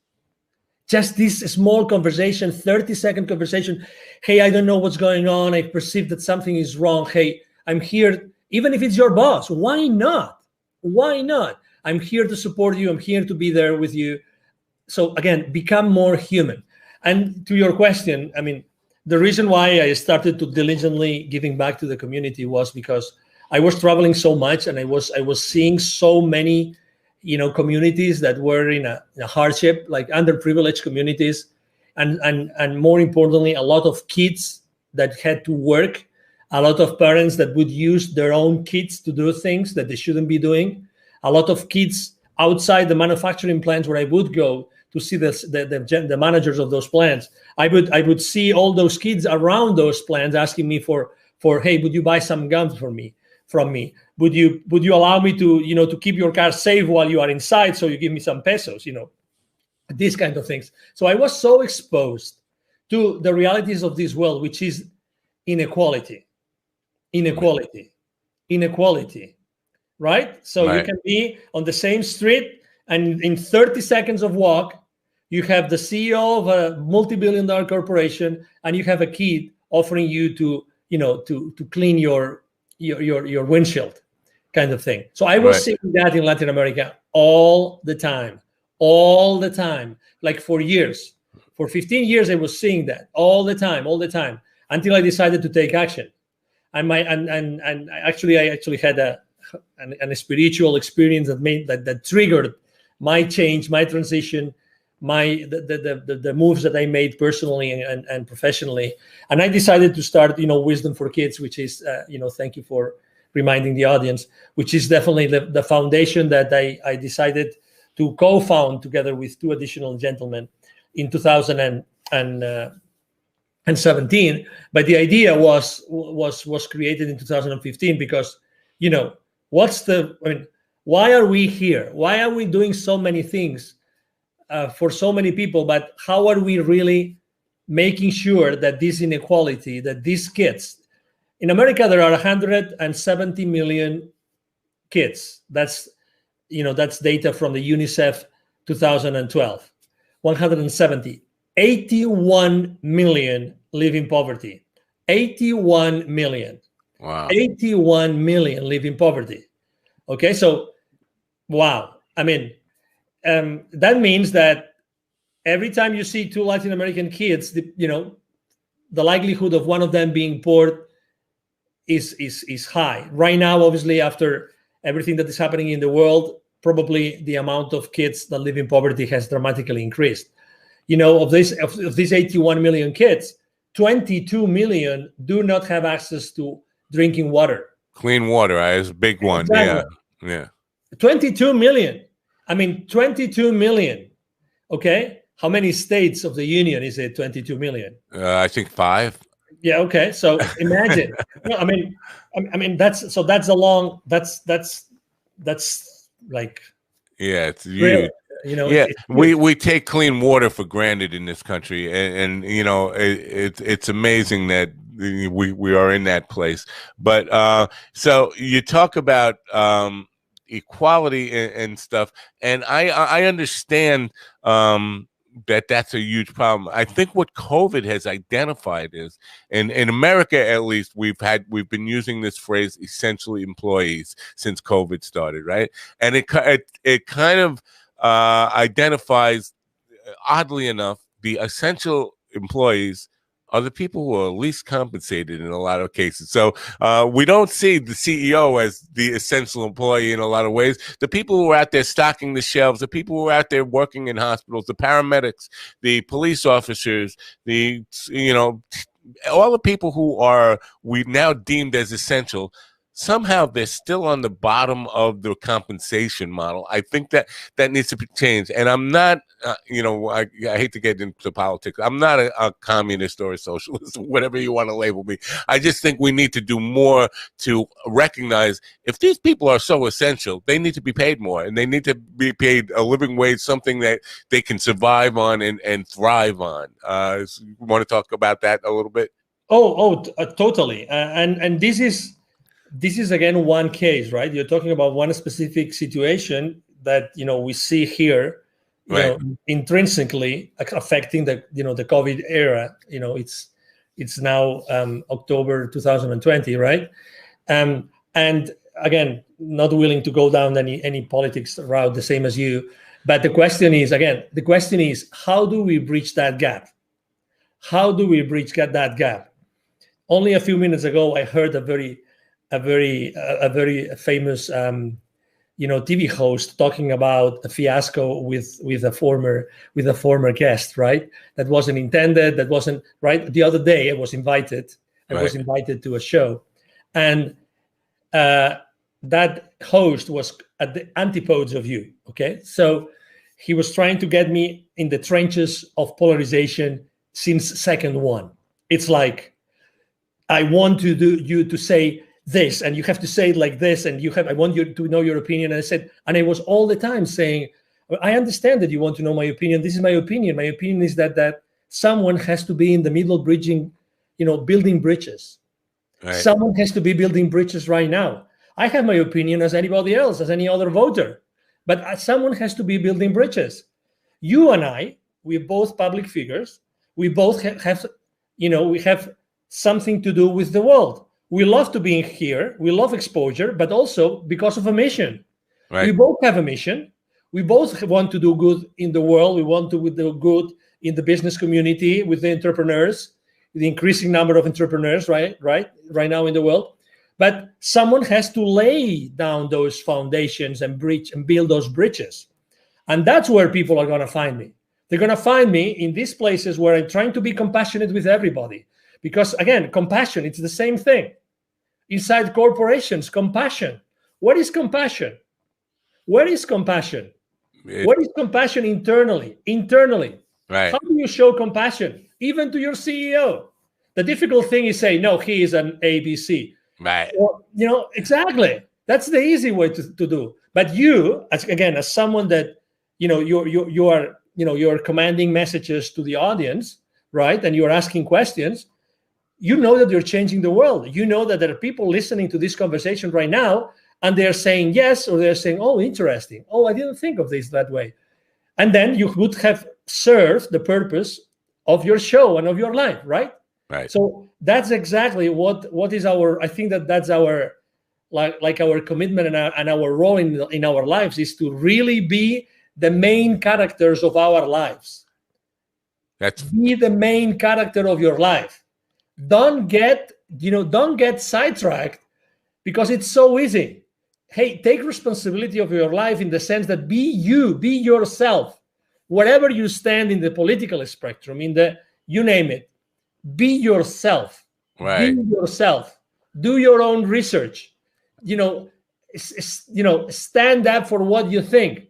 Just this small conversation, 30-second conversation. Hey, I don't know what's going on. I perceive that something is wrong. Hey, I'm here. Even if it's your boss, why not? Why not? I'm here to support you. I'm here to be there with you. So again, become more human. And to your question, I mean, the reason why I started to diligently giving back to the community was because I was traveling so much, and I was seeing so many communities that were in a hardship, like underprivileged communities, and more importantly, a lot of kids that had to work, a lot of parents that would use their own kids to do things that they shouldn't be doing, a lot of kids outside the manufacturing plants where I would go to see the managers of those plants. I would see all those kids around those plants asking me for hey, would you buy some gum from me? Would you allow me to keep your car safe while you are inside, so you give me some pesos, these kind of things. So I was so exposed to the realities of this world, which is inequality, right? So Right. You can be on the same street, and in 30 seconds of walk, you have the CEO of a multi-billion-dollar corporation, and you have a kid offering you to clean your windshield, kind of thing. So I was seeing that in Latin America all the time, like for years. For 15 years, I was seeing that all the time, until I decided to take action. And I actually had a spiritual experience that triggered my change, my transition, the moves that I made personally and professionally. And I decided to start, Wisdom for Kids, which is, thank you for reminding the audience, which is definitely the foundation that I decided to co-found together with two additional gentlemen in 2017. But the idea was created in 2015 because, why are we here? Why are we doing so many things for so many people, but how are we really making sure that this inequality, that these kids, in America, there are 170 million kids. That's data from the UNICEF 2012. 170. 81 million live in poverty. 81 million. Wow. 81 million live in poverty. Okay, so wow. I mean, that means that every time you see two Latin American kids, the likelihood of one of them being poor is high. Right now, obviously, after everything that is happening in the world, probably the amount of kids that live in poverty has dramatically increased. Of these 81 million kids, 22 million do not have access to drinking water. Clean water is a big one. Exactly. Yeah. 22 million. I mean, 22 million. Okay. How many states of the union is it? 22 million. I think 5. Yeah. Okay. So imagine. I mean, that's like. Yeah, it's huge. Yeah, we take clean water for granted in this country, and it's amazing that we are in that place. But so you talk about equality and stuff, and I understand that's a huge problem. I think what COVID has identified is, and in America at least, we've been using this phrase "essentially employees" since COVID started, right? And it kind of identifies, oddly enough, the essential employees are the people who are least compensated in a lot of cases. So we don't see the CEO as the essential employee in a lot of ways. The people who are out there stocking the shelves, the people who are out there working in hospitals, the paramedics, the police officers, all the people who are we now deemed as essential, somehow they're still on the bottom of the compensation model. I think that needs to be changed. And I'm not, I hate to get into politics. I'm not a communist or a socialist, whatever you want to label me. I just think we need to do more to recognize if these people are so essential, they need to be paid more, and they need to be paid a living wage, something that they can survive on and thrive on. You want to talk about that a little bit? Totally. And this is again one case, right? You're talking about one specific situation that we see here, right, intrinsically affecting the the COVID era. It's now October 2020, right? And again, not willing to go down any politics route, the same as you. But the question is, how do we bridge that gap? How do we bridge that gap? Only a few minutes ago, I heard a very famous TV host talking about a fiasco with a former guest, right? That wasn't intended. That wasn't right. The other day, I was invited to a show, and that host was at the antipodes of you. Okay, so he was trying to get me in the trenches of polarization since second one. It's like, I want you to say this, and you have to say it like this, and I want you to know your opinion. And I was all the time saying, I understand that you want to know my opinion. This is my opinion. My opinion is that someone has to be in the middle bridging, building bridges. Right. Someone has to be building bridges right now. I have my opinion as anybody else, as any other voter, but someone has to be building bridges. You and I, we're both public figures. We both have we have something to do with the world. We love to be here. We love exposure, but also because of a mission. Right. We both have a mission. We both want to do good in the world. We want to do good in the business community with the entrepreneurs, the increasing number of entrepreneurs, right now in the world. But someone has to lay down those foundations and build those bridges. And that's where people are going to find me. They're going to find me in these places where I'm trying to be compassionate with everybody. Because again, compassion, it's the same thing. Inside corporations, compassion. What is compassion? What is compassion? What is compassion internally? Right. How do you show compassion? Even to your CEO. The difficult thing is say, no, he is an ABC. Right. Or, exactly. That's the easy way to do. But you, as someone that, you're commanding messages to the audience, right? And you're asking questions. You know that you're changing the world. You know that there are people listening to this conversation right now, and they're saying yes, or they're saying, oh, interesting. Oh, I didn't think of this that way. And then you would have served the purpose of your show and of your life, right? Right. So that's exactly what is I think that's our, like our commitment and our role in our lives is to really be the main characters of our lives. Be the main character of your life. Don't get sidetracked because it's so easy. Hey, take responsibility of your life in the sense that be yourself, wherever you stand in the political spectrum, you name it, be yourself. Right. Be yourself. Do your own research. Stand up for what you think.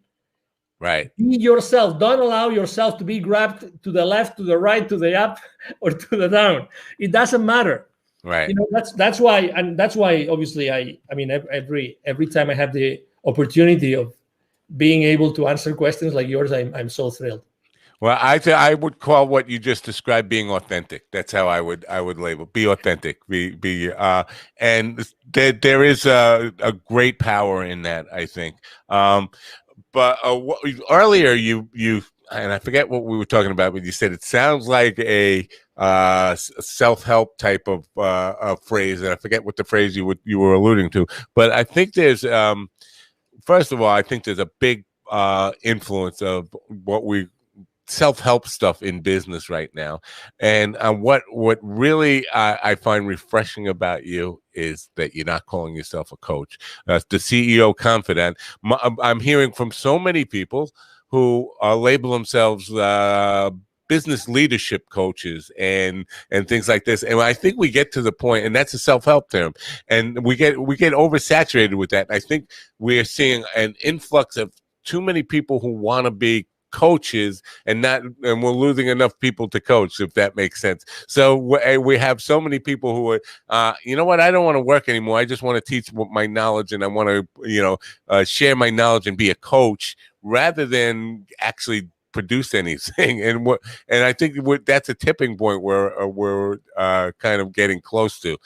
Right. Be yourself. Don't allow yourself to be grabbed to the left, to the right, to the up, or to the down. It doesn't matter. Right. That's why obviously every time I have the opportunity of being able to answer questions like yours, I'm so thrilled. Well, I would call what you just described being authentic. That's how I would label. Be authentic. And there is a great power in that, I think. But earlier you and I forget what we were talking about, but you said it sounds like a self-help type of phrase, and I forget what the phrase you were alluding to. But I think there's, first of all, I think there's a big influence of what we self-help stuff in business right now, and what really I find refreshing about you is that you're not calling yourself a coach. The CEO Confidant. I'm hearing from so many people who label themselves business leadership coaches and things like this, and I think we get to the point, and that's a self-help term, and we get oversaturated with that. I think we're seeing an influx of too many people who want to be coaches and we're losing enough people to coach, if that makes sense. So we have so many people who are, you know what, I don't want to work anymore. I just want to teach my knowledge, and I want to, share my knowledge and be a coach rather than actually produce anything. And I think that's a tipping point where we're kind of getting close to.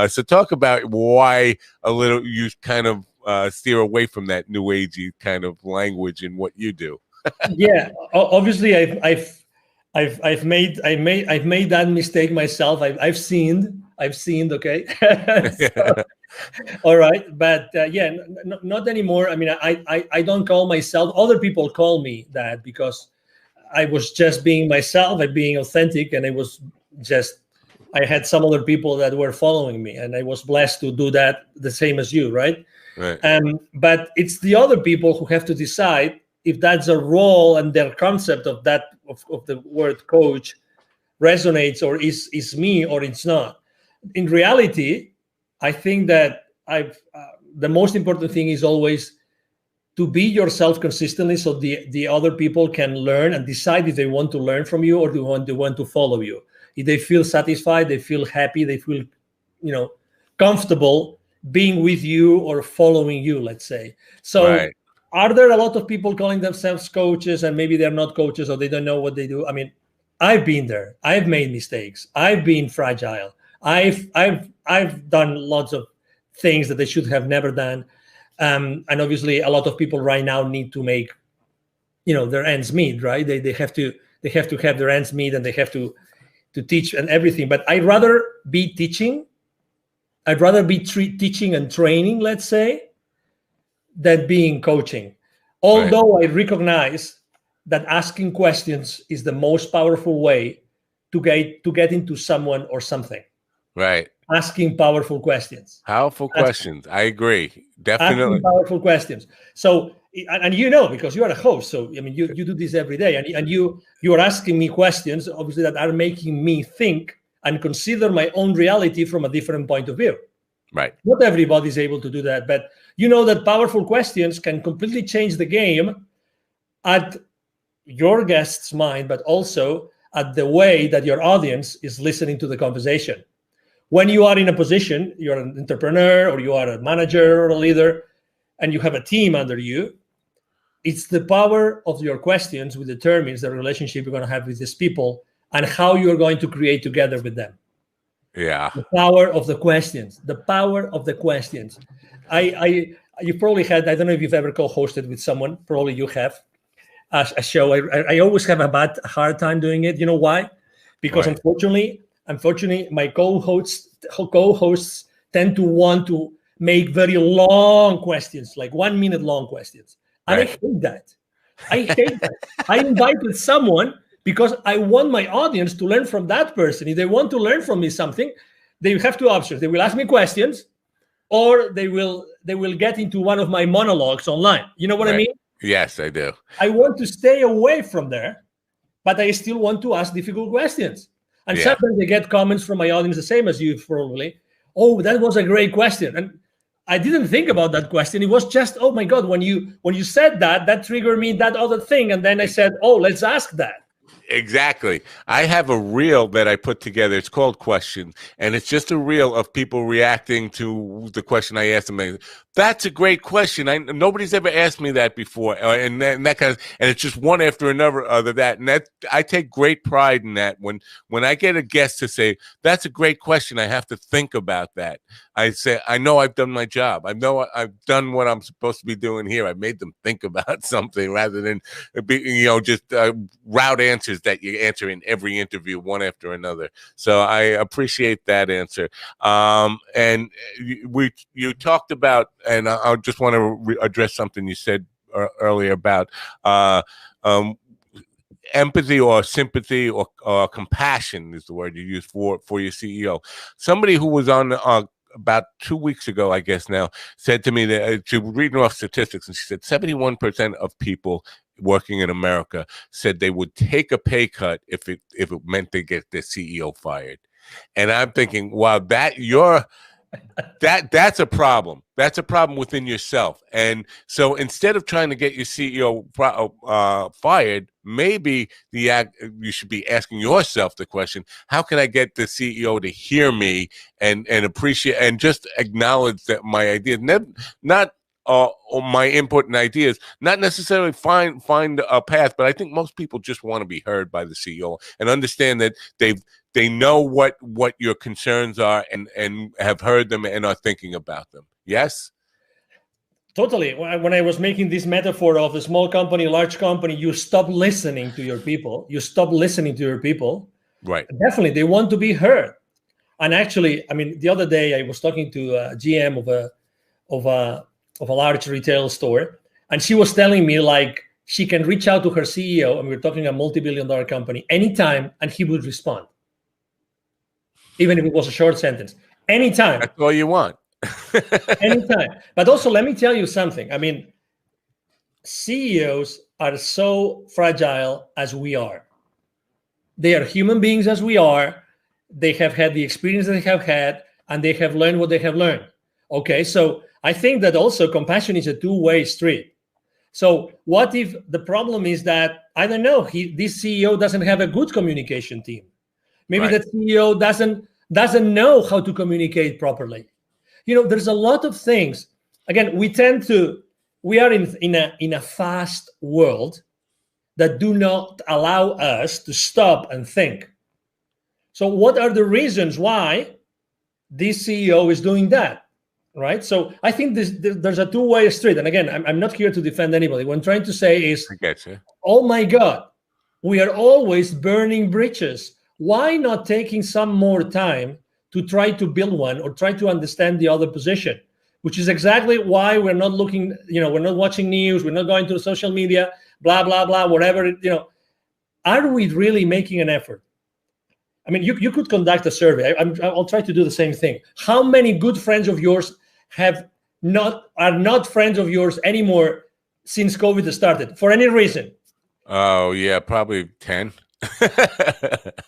So talk about why you kind of steer away from that new agey kind of language in what you do. Yeah, obviously, I've made that mistake myself. I've sinned. Okay. So, all right, but yeah, not anymore. I mean, I don't call myself. Other people call me that because I was just being myself and being authentic, and I had some other people that were following me, and I was blessed to do that the same as you, right? Right. But it's the other people who have to decide if that's a role and their concept of that of the word coach resonates or is me or it's not. In reality, I think that the most important thing is always to be yourself consistently, so the other people can learn and decide if they want to learn from you or they want to follow you. If they feel satisfied, they feel happy, they feel comfortable being with you or following you, let's say. So right. Are there a lot of people calling themselves coaches and maybe they're not coaches or they don't know what they do? I mean, I've been there. I've made mistakes. I've been fragile. I've done lots of things that they should have never done. And obviously a lot of people right now need to make, their ends meet, right? They have to have their ends meet, and they have to teach and everything. But I'd rather be teaching. I'd rather be teaching and training, let's say, than being coaching. Although right. I recognize that asking questions is the most powerful way to get into someone or something. Right. Asking powerful questions. Powerful questions. I agree. Definitely. Asking powerful questions. So, and because you are a host, so I mean, you do this every day, and you are asking me questions, obviously, that are making me think and consider my own reality from a different point of view. Right. Not everybody's able to do that, but you know that powerful questions can completely change the game at your guest's mind, but also at the way that your audience is listening to the conversation. When you are in a position, you're an entrepreneur or you are a manager or a leader, and you have a team under you, it's the power of your questions which determines the relationship you're going to have with these people and how you're going to create together with them. Yeah. The power of the questions. The power of the questions. You probably had, I don't know if you've ever co-hosted with someone, probably you have, a show. I always have a hard time doing it. You know why? Because right. Unfortunately, my co-hosts tend to want to make very long questions, like 1 minute long questions. And right. I hate that. I invited someone because I want my audience to learn from that person. If they want to learn from me something, they have two options. They will ask me questions, or they will get into one of my monologues online. You know what right. I mean? Yes, I do. I want to stay away from there, but I still want to ask difficult questions. And sometimes they get comments from my audience, the same as you probably. Oh, that was a great question. And I didn't think about that question. It was just, oh my God, when you said that triggered me that other thing. And then I said, oh, let's ask that. Exactly. I have a reel that I put together. It's called Questions, and it's just a reel of people reacting to the question I asked them. That's a great question. Nobody's ever asked me that before, and that kind of, and it's just one after another other that, and that I take great pride in that. When I get a guest to say that's a great question, I have to think about that. I say, I know I've done my job. I know I've done what I'm supposed to be doing here. I made them think about something rather than just route answers that you answer in every interview one after another. So I appreciate that answer. And you talked about, and I just want to address something you said earlier about empathy or sympathy or compassion is the word you use for your CEO. Somebody who was on about 2 weeks ago, I guess now, said to me that she was reading off statistics, and she said 71% of people working in America said they would take a pay cut if it meant they get their CEO fired. And I'm thinking, wow, that's a problem. That's a problem within yourself. And so instead of trying to get your CEO fired, maybe you should be asking yourself the question, how can I get the CEO to hear me and appreciate and just acknowledge that my ideas, not my input and ideas, not necessarily find a path, but I think most people just want to be heard by the CEO and understand that they know what your concerns are and have heard them and are thinking about them. Yes? Totally. When I was making this metaphor of a small company, large company, you stop listening to your people. Right. Definitely, they want to be heard. And actually, I mean, the other day I was talking to a GM of a large retail store, and she was telling me like she can reach out to her CEO, and we're talking a multi-billion-dollar company, anytime, and he would respond, even if it was a short sentence. Anytime. That's all you want. Anytime. But also, let me tell you something. I mean, CEOs are so fragile as we are. They are human beings as we are. They have had the experience they have had, and they have learned what they have learned. Okay, so I think that also compassion is a two-way street. So what if the problem is that, I don't know, this CEO doesn't have a good communication team? Maybe Right. that CEO doesn't know how to communicate properly. There's a lot of things. Again, we are in a fast world that do not allow us to stop and think. So what are the reasons why this CEO is doing that? Right. So I think there's a two-way street. And again, I'm not here to defend anybody. What I'm trying to say is, I get you. oh my God, we are always burning bridges. Why not taking some more time to try to build one or try to understand the other position, which is exactly why we're not looking, we're not watching news, we're not going to social media, blah, blah, blah, whatever, Are we really making an effort? I mean, you could conduct a survey. I'll try to do the same thing. How many good friends of yours are not friends of yours anymore since COVID started for any reason? Oh yeah, probably 10.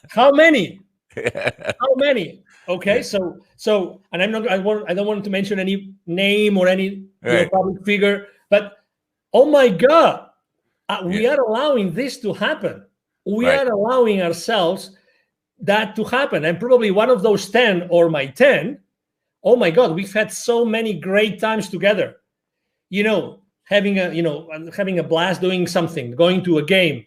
How many? Yeah. How many? Okay, Yeah. so, and I don't want to mention any name or any Right. public figure, but oh my God, we Yeah. are allowing this to happen. We Right. are allowing ourselves that to happen, and probably one of those 10 or my 10. Oh my God, we've had so many great times together. Having a blast doing something, going to a game,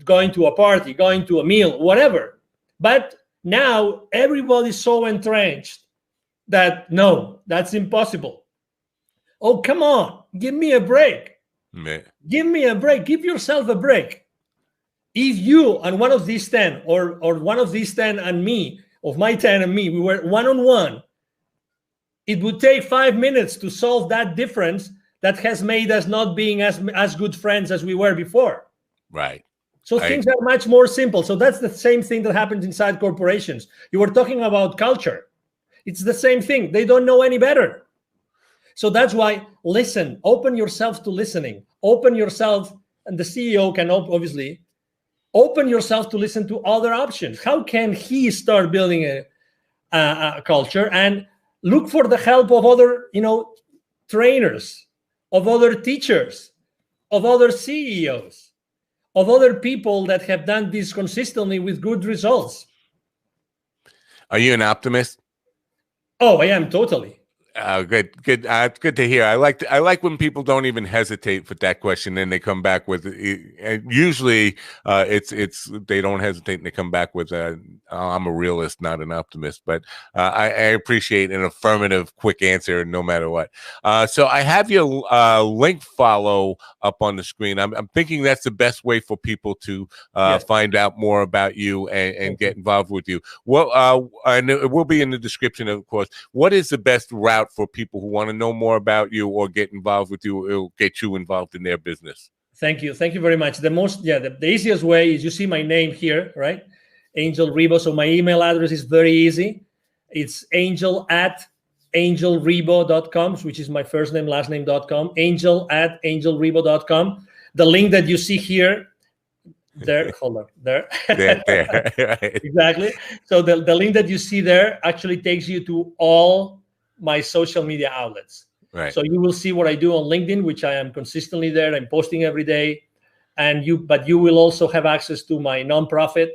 going to a party, going to a meal, whatever. But now everybody's so entrenched that no, that's impossible. Oh, come on, give me a break. Yeah. Give me a break. Give yourself a break. If you and one of these 10 or one of these 10 and me, of my 10 and me, we were one-on-one, it would take 5 minutes to solve that difference that has made us not being as good friends as we were before. Right. So things are much more simple. So that's the same thing that happens inside corporations. You were talking about culture. It's the same thing. They don't know any better. So that's why listen, open yourself to listening. Open yourself, and the CEO can obviously open yourself to listen to other options. How can he start building a culture, and look for the help of other, trainers, of other teachers, of other CEOs, of other people that have done this consistently with good results. Are you an optimist? Oh, I am totally. Good. It's good to hear. I like when people don't even hesitate with that question, and they come back with. Usually, it's they don't hesitate, and they come back with, "I'm a realist, not an optimist." But I appreciate an affirmative, quick answer, no matter what. So I have your link follow up on the screen. I'm thinking that's the best way for people to Yes. find out more about you and get involved with you. Well, and it will be in the description, of course. What is the best route for people who want to know more about you or get involved with you? It'll get you involved in their business. Thank you very much. The easiest way is, you see my name here, right? Angel Rebo. So my email address is very easy. It's angel@angelrebo.com, which is my first name, last name.com. Angel@angelrebo.com. The link that you see here, there, hold on, there. There. Right. Exactly. So the link that you see there actually takes you to all my social media outlets. Right. So you will see what I do on LinkedIn, which I am consistently there. I'm posting every day. But you will also have access to my nonprofit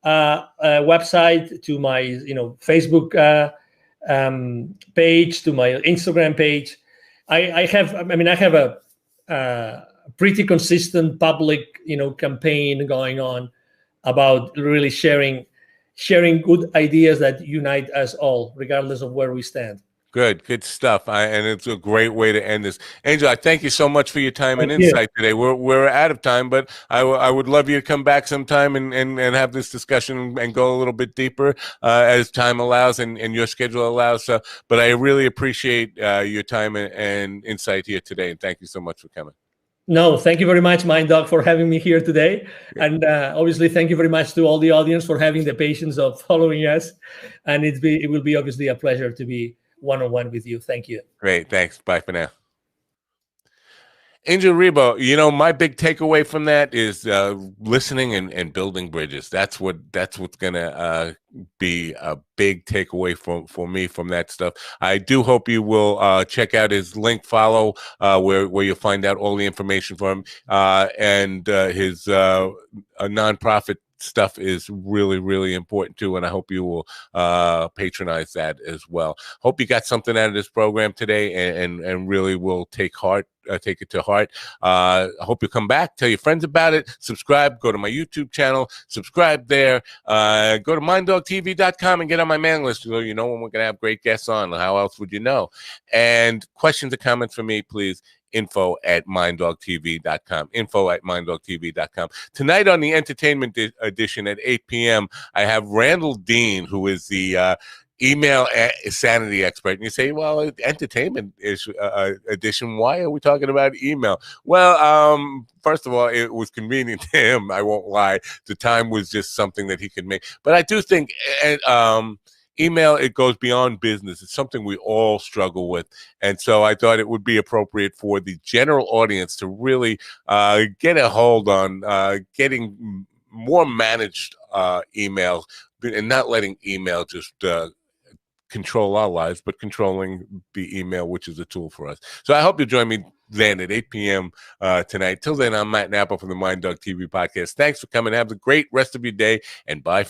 website, to my Facebook page, to my Instagram page. I have a pretty consistent public campaign going on about really sharing good ideas that unite us all, regardless of where we stand. Good stuff. And it's a great way to end this. Angel, I thank you so much for your time and insight today. We're out of time, but I would love you to come back sometime and have this discussion and go a little bit deeper as time allows and your schedule allows. But I really appreciate your time and insight here today. And thank you so much for coming. No, thank you very much, Mind Dog, for having me here today. And obviously, thank you very much to all the audience for having the patience of following us. And it will be obviously a pleasure to be one-on-one with you. Thank you. Great. Thanks. Bye for now. Angel Rebo, my big takeaway from that is listening and building bridges. That's what's gonna be a big takeaway for me from that stuff. I do hope you will check out his link follow where you'll find out all the information from him and his nonprofit stuff is really, really important too, and I hope you will patronize that as well. Hope you got something out of this program today and really will take it to heart. I hope you come back, tell your friends about it, subscribe, go to my YouTube channel, subscribe there, go to minddogtv.com and get on my mailing list so you know when we're going to have great guests on. How else would you know? And questions or comments for me, please, info@minddogtv.com. info@minddogtv.com. Tonight on the entertainment edition at 8 p.m., I have Randall Dean, who is the email sanity expert. And you say, well, entertainment edition, why are we talking about email? Well, first of all, it was convenient to him. I won't lie. The time was just something that he could make. But I do think email, it goes beyond business. It's something we all struggle with. And so I thought it would be appropriate for the general audience to really get a hold on getting more managed email and not letting email just control our lives, but controlling the email, which is a tool for us. So I hope you'll join me then at 8 p.m. Tonight. Till then, I'm Matt Napa from the Mind Dog TV podcast. Thanks for coming. Have a great rest of your day, and bye for